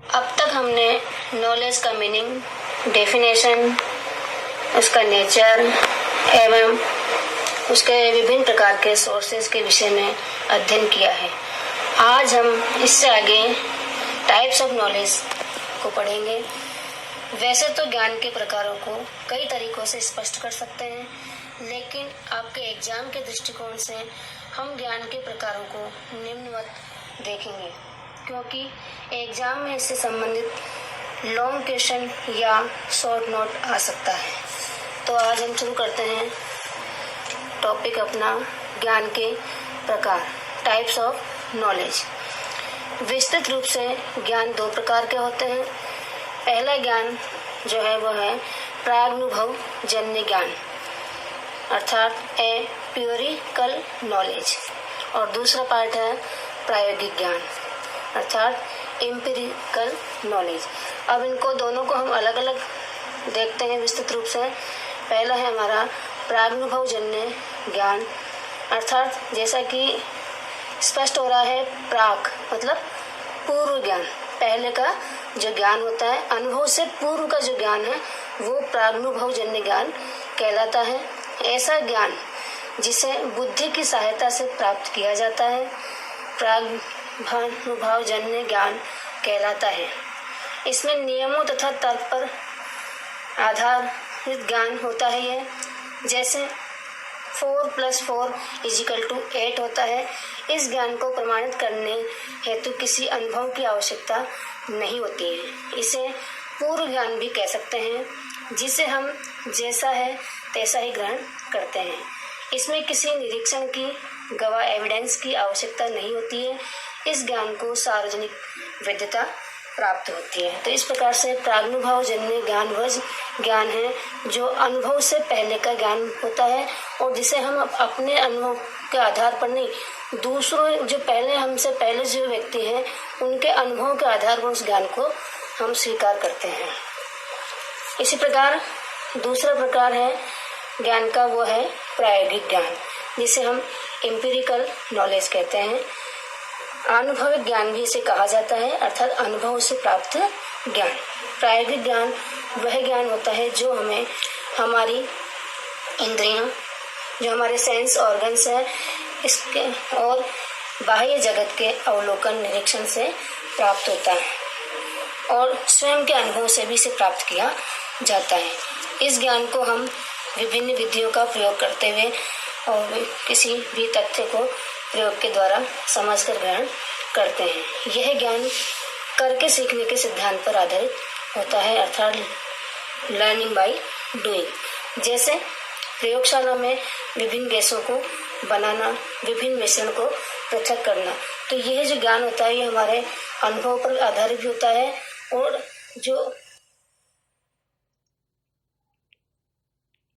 अब तक हमने नॉलेज का मीनिंग, डेफिनेशन, उसका नेचर एवं उसके विभिन्न प्रकार के सोर्सेज के विषय में अध्ययन किया है। आज हम इससे आगे टाइप्स ऑफ नॉलेज को पढ़ेंगे। वैसे तो ज्ञान के प्रकारों को कई तरीकों से स्पष्ट कर सकते हैं, लेकिन आपके एग्जाम के दृष्टिकोण से हम ज्ञान के प्रकारों को निम्नवत देखेंगे, क्योंकि एग्जाम में इससे संबंधित लॉन्ग क्वेश्चन या शॉर्ट नोट आ सकता है। तो आज हम शुरू करते हैं टॉपिक अपना, ज्ञान के प्रकार, टाइप्स ऑफ नॉलेज। विस्तृत रूप से ज्ञान दो प्रकार के होते हैं। पहला ज्ञान जो है वो है प्रागनुभव जन्य ज्ञान, अर्थात एम्पिरिकल नॉलेज, और दूसरा पार्ट है प्रायोगिक ज्ञान, अर्थात एम्पिरिकल नॉलेज। अब इनको दोनों को हम अलग अलग देखते हैं विस्तृत रूप से। पहला है हमारा प्रागनुभव जन्य ज्ञान, अर्थात जैसा कि स्पष्ट हो रहा है, प्राक मतलब पूर्व ज्ञान, पहले का जो ज्ञान होता है, अनुभव से पूर्व का जो ज्ञान है वो प्रागनुभव जन्य ज्ञान कहलाता है। ऐसा ज्ञान जिसे बुद्धि की सहायता से प्राप्त किया जाता है प्रागनुभव जन्य ज्ञान कहलाता है। इसमें नियमों तथा तर्क पर आधारित ज्ञान होता है। यह जैसे 4 + 4 = 8 होता है। इस ज्ञान को प्रमाणित करने हेतु किसी अनुभव की आवश्यकता नहीं होती है। इसे पूर्व ज्ञान भी कह सकते हैं, जिसे हम जैसा है तैसा ही ग्रहण करते हैं। इसमें किसी निरीक्षण की, गवाह एविडेंस की आवश्यकता नहीं होती है। इस ज्ञान को सार्वजनिक वैधता प्राप्त होती है। तो इस प्रकार से प्रागनुभव जन्य ज्ञान वह ज्ञान है जो अनुभव से पहले का ज्ञान होता है, और जिसे हम अपने अनुभव के आधार पर नहीं, दूसरों जो हमसे पहले जो व्यक्ति हैं उनके अनुभव के आधार पर उस ज्ञान को हम स्वीकार करते हैं। इसी प्रकार दूसरा प्रकार है ज्ञान का, वो है प्रायोगिक ज्ञान, जिसे हम एम्पिरिकल नॉलेज कहते हैं। अनुभविक ज्ञान भी इसे कहा जाता है, अर्थात अनुभव से प्राप्त ज्ञान। प्रायोगिक ज्ञान वह ज्ञान होता है जो हमें हमारी इंद्रियां, जो हमारे सेंस ऑर्गन्स है, इसके और बाह्य जगत के अवलोकन निरीक्षण से प्राप्त होता है, और स्वयं के अनुभव से भी इसे प्राप्त किया जाता है। इस ज्ञान को हम विभिन्न विधियों का प्रयोग करते हुए और किसी भी तथ्य को प्रयोग के द्वारा समझकर ग्रहण करते हैं। यह ज्ञान करके सीखने के सिद्धांत पर आधारित होता है, अर्थात लर्निंग बाय डूइंग। जैसे प्रयोगशाला में विभिन्न गैसों को बनाना, विभिन्न मिश्रण को पृथक करना। तो यह जो ज्ञान होता है ये हमारे अनुभव पर आधारित भी होता है, और जो